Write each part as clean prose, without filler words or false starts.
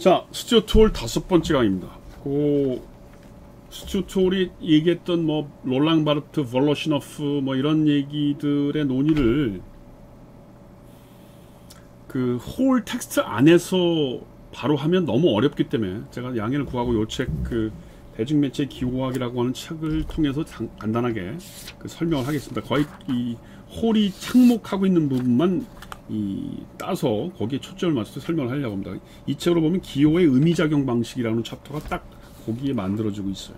자, 스튜어트 홀 5번째 강의입니다. 스튜어트 홀이 얘기했던 롤랑 바르트, 볼로시노프 이런 얘기들의 논의를 그 홀 텍스트 안에서 바로 하면 너무 어렵기 때문에 제가 양해를 구하고 요 책 대중매체 기호학이라고 하는 책을 통해서 간단하게 설명을 하겠습니다. 거의 이 홀이 착목하고 있는 부분만 따서 거기에 초점을 맞춰서 설명을 하려고 합니다. 이 책으로 보면 기호의 의미작용 방식이라는 챕터가 딱 거기에 만들어지고 있어요.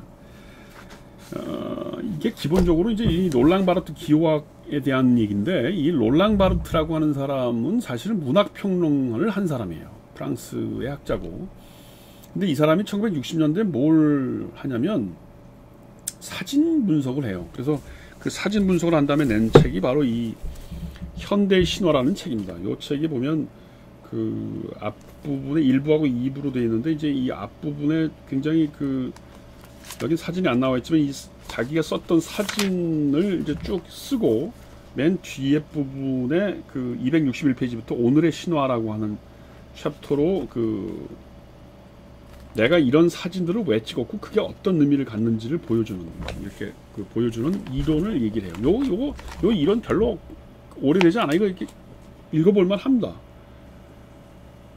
이게 기본적으로 이제 이 롤랑 바르트 기호학에 대한 얘기인데, 이 롤랑 바르트라고 하는 사람은 사실은 문학평론을 한 사람이에요. 프랑스의 학자고. 근데 이 사람이 1960년대에 뭘 하냐면 사진 분석을 해요. 그래서 그 사진 분석을 한 다음에 낸 책이 바로 이 현대 신화라는 책입니다. 이 책이 보면 그 앞부분에 1부하고 2부로 되어 있는데, 이제 이 앞부분에 굉장히 여기 사진이 안 나와 있지만 자기가 썼던 사진을 이제 쭉 쓰고 맨 뒤에 부분에 261페이지부터 오늘의 신화라고 하는 챕터로 내가 이런 사진들을 왜 찍었고 그게 어떤 의미를 갖는지를 보여주는, 이렇게 보여주는 이론을 얘기를 해요. 요 이론 별로 오래되지 않아요. 이거 이렇게 읽어볼만 합니다.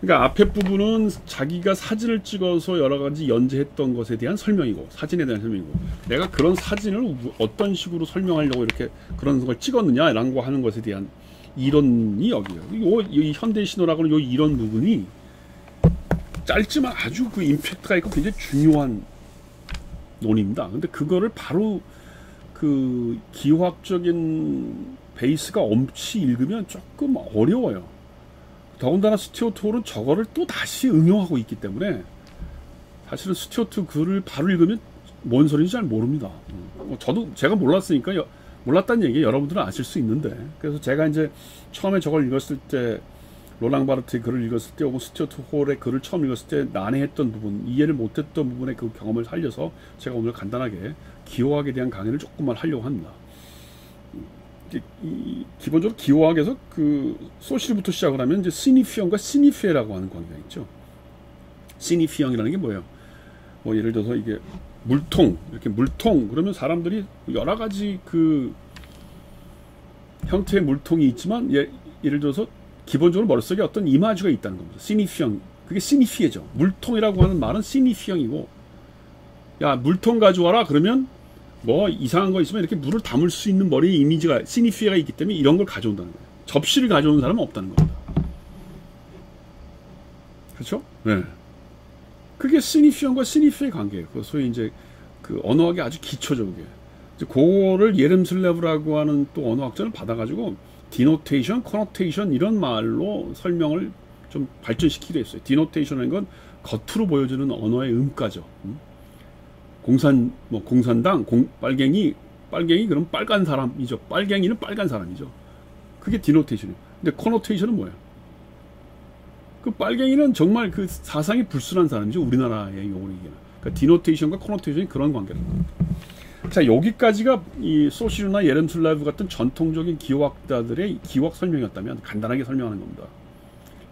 그러니까 앞에 부분은 자기가 사진을 찍어서 여러 가지 연재했던 것에 대한 설명이고, 사진에 대한 설명이고, 내가 그런 사진을 어떤 식으로 설명하려고 이렇게 그런 걸 찍었느냐라고 하는 것에 대한 이론이 여기에요. 이 현대 신호라고는 요 이론 부분이 짧지만 아주 임팩트가 있고 굉장히 중요한 논의입니다. 근데 그거를 바로 기호학적인 베이스가 없이 읽으면 조금 어려워요. 더군다나 스튜어트 홀은 저거를 또 다시 응용하고 있기 때문에 사실은 스튜어트 글을 바로 읽으면 뭔 소리인지 잘 모릅니다. 제가 몰랐다는 얘기 여러분들은 아실 수 있는데, 그래서 제가 이제 처음에 저걸 읽었을 때, 롤랑 바르트의 글을 읽었을 때, 혹은 스튜어트 홀의 글을 처음 읽었을 때 난해했던 부분, 이해를 못했던 부분의 그 경험을 살려서 제가 오늘 간단하게 기호학에 대한 강의를 조금만 하려고 합니다. 기본적으로 기호학에서 소시르부터 시작을 하면 이제 시니피형과 시니페라고 하는 관계가 있죠. 시니피형이라는 게 뭐예요? 예를 들어서 이게 이렇게 물통 그러면 사람들이 여러 가지 형태의 물통이 있지만, 예를 들어서 기본적으로 머릿속에 어떤 이마주가 있다는 겁니다. 시니피형, 그게 시니피에죠. 물통이라고 하는 말은 시니피형이고, 야 물통 가져와라 그러면 이상한 거 있으면 이렇게 물을 담을 수 있는 머리에 이미지가, 시니피에가 있기 때문에 이런 걸 가져온다는 거예요. 접시를 가져오는 사람은 없다는 겁니다. 그렇죠? 네. 그게 시니피형과 시니피의 관계예요. 소위 이제 언어학의 아주 기초적인 게. 그거를 예름슬레브라고 하는 또 언어학자를 받아가지고 디노테이션, 코노테이션 이런 말로 설명을 좀 발전시키기도 했어요. 디노테이션이라는 건 겉으로 보여주는 언어의 음가죠. 공산당, 빨갱이 그럼 빨간 사람이죠. 빨갱이는 빨간 사람이죠. 그게 디노테이션이에요. 근데 코노테이션은 뭐예요? 빨갱이는 정말 사상이 불순한 사람이죠. 우리나라의 용어로 얘기하는. 그러니까 디노테이션과 코노테이션이 그런 관계라는 겁니다. 자, 여기까지가 이 소시르나 예름슬레브 같은 전통적인 기호학자들의 기호학 설명이었다면, 간단하게 설명하는 겁니다.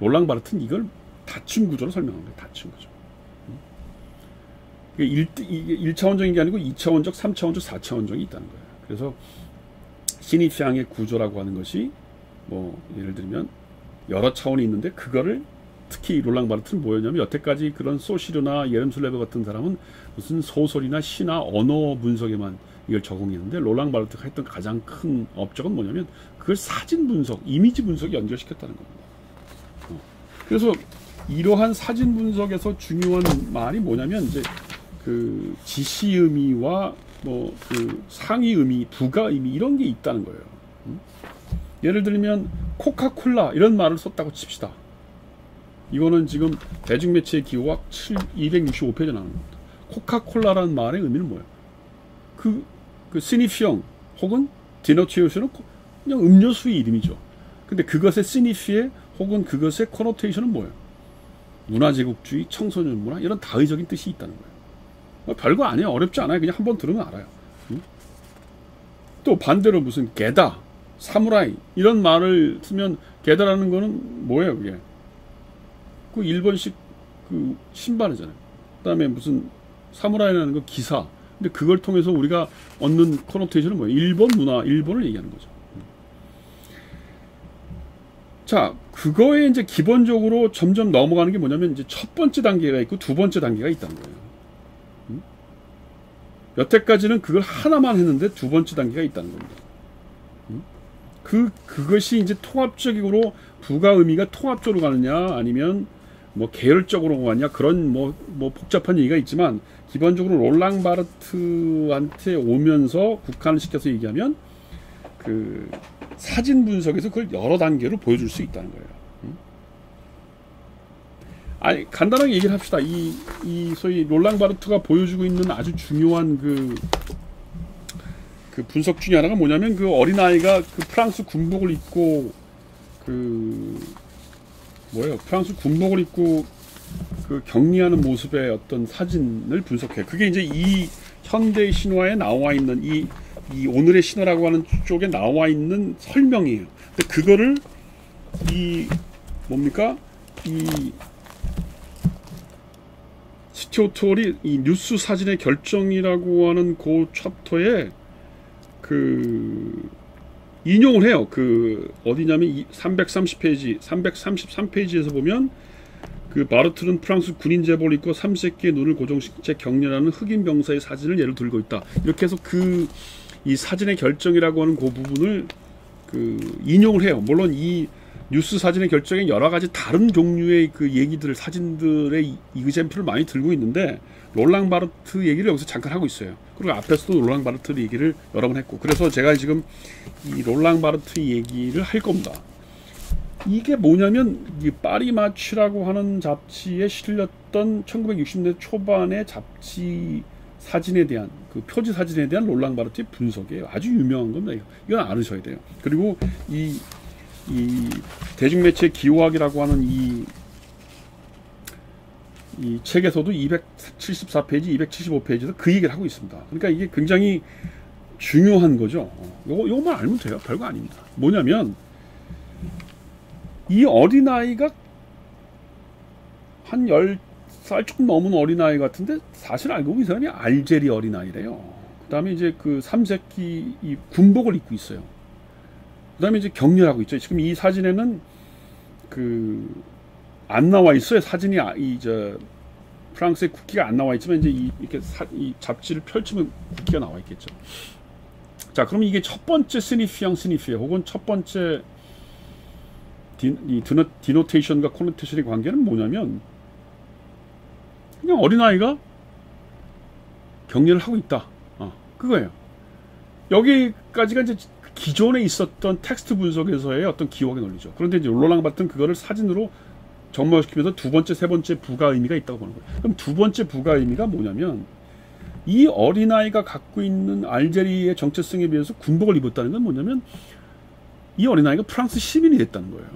롤랑 바르트는 이걸 다층 구조로 설명하는 거예요. 다층 구조. 이게 1차원적인 게 아니고 2차원적, 3차원적, 4차원적이 있다는 거예요. 그래서 시니피앙의 구조라고 하는 것이 예를 들면 여러 차원이 있는데, 그거를 특히 롤랑 바르트는 뭐였냐면, 여태까지 그런 소시르나 예름슬레브 같은 사람은 무슨 소설이나 시나 언어 분석에만 이걸 적용했는데, 롤랑 바르트가 했던 가장 큰 업적은 뭐냐면 그걸 사진 분석, 이미지 분석에 연결시켰다는 겁니다. 그래서 이러한 사진 분석에서 중요한 말이 뭐냐면, 이제 지시 의미와 상위 의미, 부가 의미 이런 게 있다는 거예요. 예를 들면 코카콜라 이런 말을 썼다고 칩시다. 이거는 지금 대중매체 기호학 265페이지에 나오는 겁니다. 코카콜라라는 말의 의미는 뭐예요? 시니피형 혹은 디노테이션은 그냥 음료수의 이름이죠. 근데 그것의 시니피에 혹은 그것의 코노테이션은 뭐예요? 문화제국주의, 청소년 문화 이런 다의적인 뜻이 있다는 거예요. 별거 아니에요. 어렵지 않아요. 그냥 한번 들으면 알아요. 또 반대로 무슨 게다, 사무라이 이런 말을 쓰면, 게다라는 거는 뭐예요? 그게 일본식 그 신발이잖아요. 그다음에 무슨 사무라이라는 거 기사. 근데 그걸 통해서 우리가 얻는 코노테이션은 뭐예요? 일본 문화, 일본을 얘기하는 거죠. 자, 그거에 이제 기본적으로 점점 넘어가는 게 뭐냐면 이제 첫 번째 단계가 있고 두 번째 단계가 있다는 거예요. 여태까지는 그걸 하나만 했는데 두 번째 단계가 있다는 겁니다. 그것이 이제 통합적으로 부가 의미가 통합적으로 가느냐 아니면 뭐 계열적으로 가느냐 그런 뭐 복잡한 얘기가 있지만 기본적으로 롤랑 바르트한테 오면서 국한을 시켜서 얘기하면 그 사진 분석에서 그걸 여러 단계로 보여줄 수 있다는 거예요. 아니 간단하게 얘기를 합시다. 이 소위 롤랑 바르트가 보여주고 있는 아주 중요한 그 분석 중에 하나가 뭐냐면 그 어린아이가 그 프랑스 군복을 입고 프랑스 군복을 입고 그 격리하는 모습의 어떤 사진을 분석해. 그게 이제 이 현대 신화에 나와 있는 이 오늘의 신화라고 하는 쪽에 나와 있는 설명이에요. 근데 그거를 이 스튜어트 홀이 이 뉴스 사진의 결정이라고 하는 그 챕터에 그 인용을 해요. 그 어디냐면 330페이지, 333페이지에서 보면 그 바르트는 프랑스 군인 제복을 입고 3세끼의 눈을 고정시킨 채 격렬하는 흑인 병사의 사진을 예를 들고 있다. 이렇게 해서 이 사진의 결정이라고 하는 그 부분을 그 인용을 해요. 물론 이 뉴스 사진의 결정에 여러 가지 다른 종류의 그 얘기들, 사진들의 이그젬플을 많이 들고 있는데 롤랑 바르트 얘기를 여기서 잠깐 하고 있어요. 그리고 앞에서도 롤랑 바르트 얘기를 여러 번 했고, 그래서 제가 지금 이 롤랑 바르트 얘기를 할 겁니다. 이게 뭐냐면 이 파리마취라고 하는 잡지에 실렸던 1960년대 초반의 잡지 사진에 대한 그 표지 사진에 대한 롤랑 바르트의 분석이에요. 아주 유명한 겁니다. 이건 알으셔야 돼요. 그리고 이 대중매체 기호학이라고 하는 이 책에서도 274페이지, 275페이지에서 그 얘기를 하고 있습니다. 그러니까 이게 굉장히 중요한 거죠. 요거만 알면 돼요. 별거 아닙니다. 뭐냐면 이 어린아이가 한 10살 조금 넘은 어린아이 같은데 사실 알고 보면 이 사람이 알제리 어린아이래요. 그 다음에 이제 그 3세끼 이 군복을 입고 있어요. 그 다음에 이제 격려하고 있죠. 지금 이 사진에는 안 나와 있어요. 사진이 프랑스의 국기가 안 나와 있지만 이제 이렇게 이 잡지를 펼치면 국기가 나와 있겠죠. 자, 그럼 이게 첫 번째 스니피에 혹은 첫 번째 디노테이션과 코노테이션의 관계는 뭐냐면 그냥 어린아이가 격려를 하고 있다. 그거예요. 여기까지가 이제 기존에 있었던 텍스트 분석에서의 어떤 기억의 논리죠. 그런데 이제 롤랑 바르트는 그거를 사진으로 접목시키면서 두 번째, 세 번째 부가 의미가 있다고 보는 거예요. 그럼 두 번째 부가 의미가 뭐냐면 이 어린아이가 갖고 있는 알제리의 정체성에 비해서 군복을 입었다는 건 뭐냐면 이 어린아이가 프랑스 시민이 됐다는 거예요.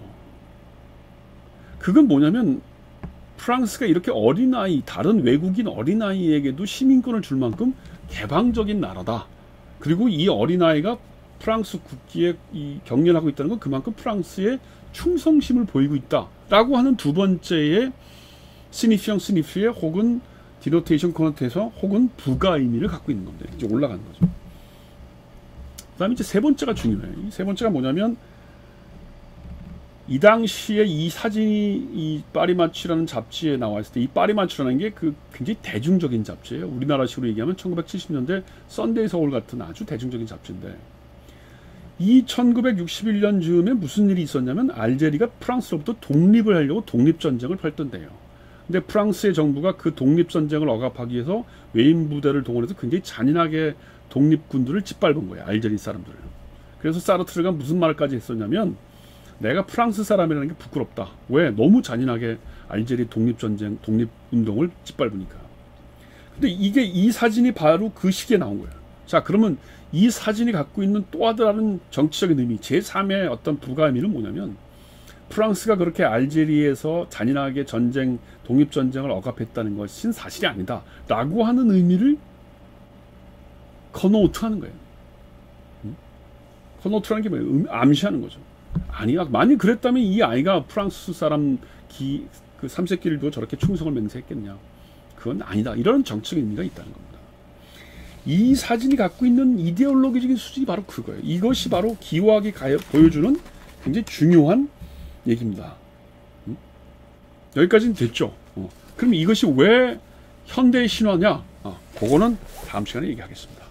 그건 뭐냐면 프랑스가 이렇게 어린아이, 다른 외국인 어린아이에게도 시민권을 줄 만큼 개방적인 나라다. 그리고 이 어린아이가 프랑스 국기에 격려하고 있다는 건 그만큼 프랑스의 충성심을 보이고 있다라고 하는 두 번째의 스니피에 혹은 디노테이션 코노테이션 혹은 부가 의미를 갖고 있는 건데 이제 올라가는 거죠. 그 다음에 이제 세 번째가 중요해요. 이 세 번째가 뭐냐면 이 당시에 이 사진이 이 파리마취라는 잡지에 나와 있을 때 이 파리마취라는 게 굉장히 대중적인 잡지예요. 우리나라식으로 얘기하면 1970년대 썬데이 서울 같은 아주 대중적인 잡지인데 이 1961년 즈음에 무슨 일이 있었냐면 알제리가 프랑스로부터 독립을 하려고 독립전쟁을 펼던데요. 근데 프랑스의 정부가 그 독립전쟁을 억압하기 위해서 외인 부대를 동원해서 굉장히 잔인하게 독립군들을 짓밟은 거예요. 알제리 사람들을. 그래서 사르트르가 무슨 말까지 했었냐면 내가 프랑스 사람이라는 게 부끄럽다. 왜? 너무 잔인하게 알제리 독립전쟁, 독립운동을 짓밟으니까. 근데 이 사진이 바로 그 시기에 나온 거예요. 자, 그러면 이 사진이 갖고 있는 또 다른 정치적인 의미, 제3의 어떤 부가 의미는 뭐냐면 프랑스가 그렇게 알제리에서 잔인하게 독립전쟁을 억압했다는 것은 사실이 아니다 라고 하는 의미를 커노트하는 거예요. 커노트라는 게 뭐예요? 암시하는 거죠. 아니야, 만약 그랬다면 이 아이가 프랑스 사람 그 삼세끼를 두고 저렇게 충성을 맹세했겠냐. 그건 아니다. 이런 정치적 의미가 있다는 겁니다. 이 사진이 갖고 있는 이데올로기적인 수준이 바로 그거예요. 이것이 바로 기호학이 보여주는 굉장히 중요한 얘기입니다. 여기까지는 됐죠. 그럼 이것이 왜 현대의 신화냐? 그거는 다음 시간에 얘기하겠습니다.